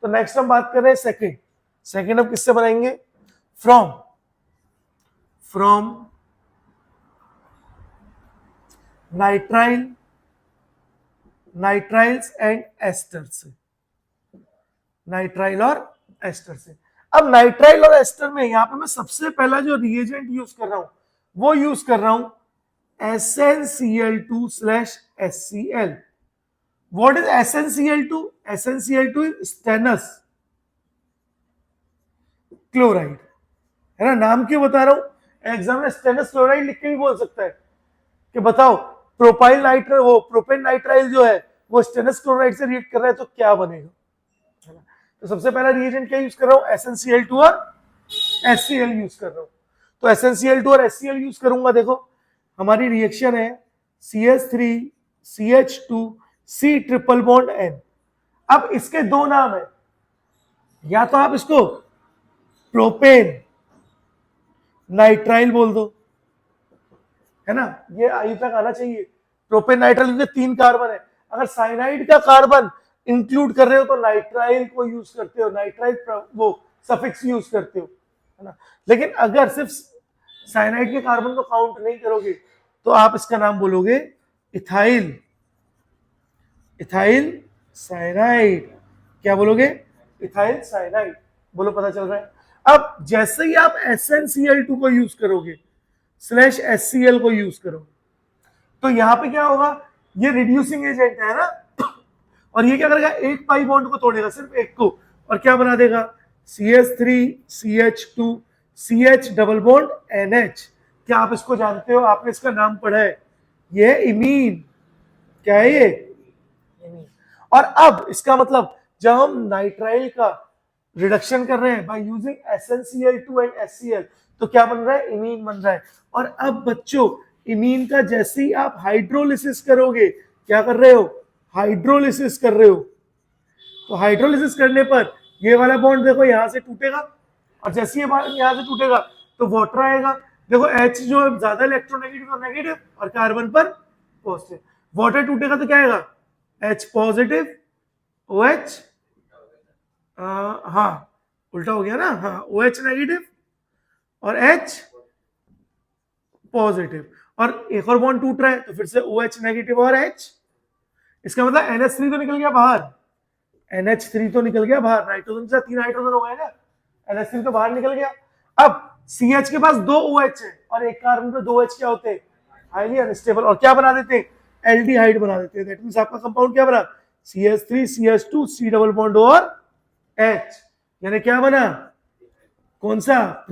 तो नेक्स्ट हम बात कर रहे हैं सेकंड। सेकंड हम किससे बनाएंगे? फ्रॉम नाइट्राइल्स एंड एस्टर से, नाइट्राइल और एस्टर से। अब नाइट्राइल और एस्टर में यहां पे मैं सबसे पहला जो रिएजेंट यूज कर रहा हूं वो यूज कर रहा हूं SnCl2/HCl। What is SnCl2? SnCl2 is stannous chloride, है ना। नाम क्यों बता रहा हूं? एग्जाम में स्टेनस क्लोराइड लिख के भी बोल सकता है कि बताओ प्रोपाइल नाइट्राइल, वो प्रोपेन नाइट्राइल जो है वो स्टेनस क्लोराइड से रिएक्ट कर रहा है तो क्या बनेगा, है ना। तो सबसे पहला रिएजेंट क्या यूज कर रहा हूं? SnCl2 और HCl यूज कर रहा हूं। तो SnCl2 और HCl यूज करूंगा। देखो हमारी रिएक्शन है CH3CH2C ट्रिपल बॉन्ड N। अब इसके दो नाम है, या तो आप इसको प्रोपेन नाइट्राइल बोल दो, है ना, ये आई तक आना चाहिए। प्रोपेन नाइट्राइल के 3 कार्बन है। अगर साइनाइड का कार्बन इंक्लूड कर रहे हो तो नाइट्राइल को यूज करते हो, नाइट्राइल वो सफिक्स यूज करते हो, है ना। लेकिन अगर सिर्फ साइनाइड के कार्बन को काउंट नहीं करोगे तो आप इसका नाम बोलोगे इथाइल साइनाइड। क्या बोलोगे? Ethyl cyanide. बोलो, पता चल रहा है। अब जैसे ही आप SnCl2 को यूज करोगे /HCl को यूज करोगे तो यहां पे क्या होगा? ये रिड्यूसिंग एजेंट है ना, और ये क्या करेगा? एक पाई बॉन्ड को तोड़ेगा, सिर्फ एक को, और क्या बना देगा? CH3CH2CH double bond NH। क्या आप इसको जानते हो? आपने इसका नाम पढ़ा है, ये इमीन। क्या है ये? इमीन। और अब इसका मतलब जब हम नाइट्राइल का रिडक्शन कर रहे हैं by using SnCl2 and HCl तो क्या बन रहा है? इमीन बन रहा है। और अब बच्चों इमीन का जैसे ही आप हाइड्रोलिसिस करोगे, क्या कर रहे हो? हाइड्रोलिसिस कर रहे हो। तो हाइड्रोलिसिस करने पर ये वाला बॉन्ड देखो यहां से टूटेगा, और जैसे ये यहां से टूटेगा तो वाटर आएगा। देखो H जो है ज्यादा इलेक्ट्रोनेगेटिव और नेगेटिव, और कार्बन पर पॉजिटिव। वाटर टूटेगा तो क्या आएगा? H पॉजिटिव, OH, हाँ उल्टा हो गया ना, हाँ, OH नेगेटिव और H पॉजिटिव, और एक और बॉन्ड टूट रहा है तो फिर से OH नेगेटिव और H। इसका मतलब NH3 तो निकल गया बाहर, NH3 तो निकल गया बाहर, नाइट्रोजन से 3 हाइड्रोजन हो गए ना, NH3 तो बाहर निकल गया। अब CH के पास 2 OH है और एक कार्बन पे 2 H क्या होते हैं? हाईली अनस्टेबल, और क्या बना देते हैं? एल्डिहाइड बना देते हैं। दैट मींस आपका कंपाउंड क्या बना? CH3CH2 C डबल बॉन्ड और H, यानी क्या बना? कौन सा?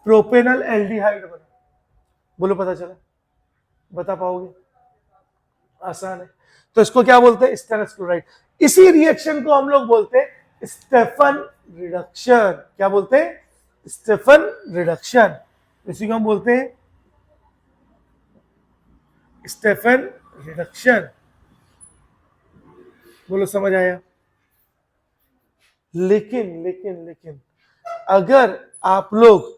प्रोपेनल एल्डिहाइड बना। बोलो, पता चला? बता पाओगे? आसान है। तो इसको क्या बोलते हैं? Stannous chloride. इसी रिएक्शन को हम लोग बोलते हैं स्टेफन रिडक्शन। क्या बोलते हैं? Stefan reduction. इसी को हम बोलते हैं स्टेफन रिडक्शन। बोलो, समझ आया? लेकिन अगर आप लोग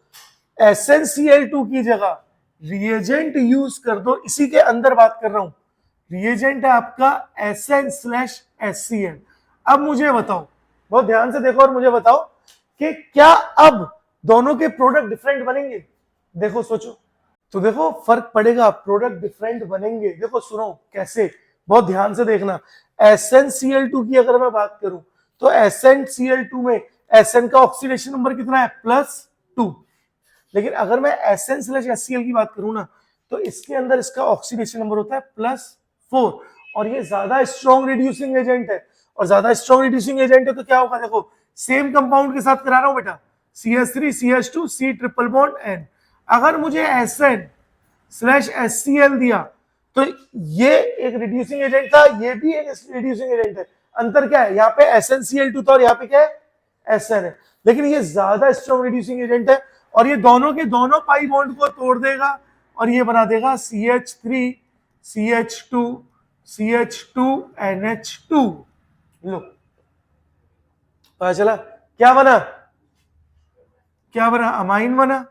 SnCl2 की जगह रिएजेंट यूज कर दो, इसी के अंदर बात कर रहा हूं, रिएजेंट है आपका SN/HCl। अब मुझे बताओ, बहुत ध्यान से देखो और मुझे बताओ कि क्या अब दोनों के प्रोडक्ट डिफरेंट बनेंगे? देखो, सोचो तो देखो फर्क पड़ेगा, प्रोडक्ट डिफरेंट बनेंगे। देखो सुनो कैसे, बहुत ध्यान से देखना। SnCl2 की अगर मैं बात करूं तो SnCl2 में Sn का ऑक्सीडेशन नंबर कितना है? +2। लेकिन अगर मैं Sn/HCl की बात करूं ना तो इसके अंदर इसका ऑक्सीडेशन नंबर होता है +4, और ये ज्यादा स्ट्रॉन्ग रिड्यूसिंग एजेंट है। और ज्यादा स्ट्रॉन्ग रिड्यूसिंग एजेंट है तो क्या होगा? देखो सेम कंपाउंड के साथ करा रहा हूं बेटा, CH3CH2 C triple bond N। अगर मुझे SN/HCl दिया तो ये एक रिड्यूसिंग एजेंट था, ये भी एक रिड्यूसिंग एजेंट है। अंतर क्या है? यहाँ पे SnCl2 था और यहाँ पे क्या है? Sn है। लेकिन ये ज्यादा स्ट्रॉन्ग रिड्यूसिंग एजेंट है और ये दोनों के दोनों पाई बॉन्ड को तोड़ देगा और ये बना देगा CH3CH2CH2NH2। लो, पता चला क्या बना? अमाइन बना।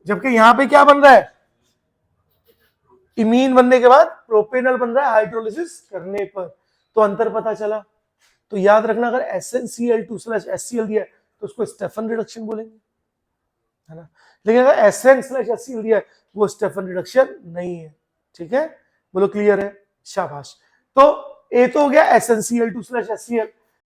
जबकि यहां पे क्या बन रहा है? इमीन बनने के बाद प्रोपेनल बन रहा है हाइड्रोलिसिस करने पर। तो अंतर पता चला? तो याद रखना अगर SnCl2/HCl दिया है तो उसको स्टेफन रिडक्शन बोलेंगे, है ना। लेकिन अगर Sn/HCl दिया है वो स्टेफन रिडक्शन नहीं है, ठीक है, बोलो क्लियर है, शाबाश। तो ए तो हो गया SnCl2/HCl,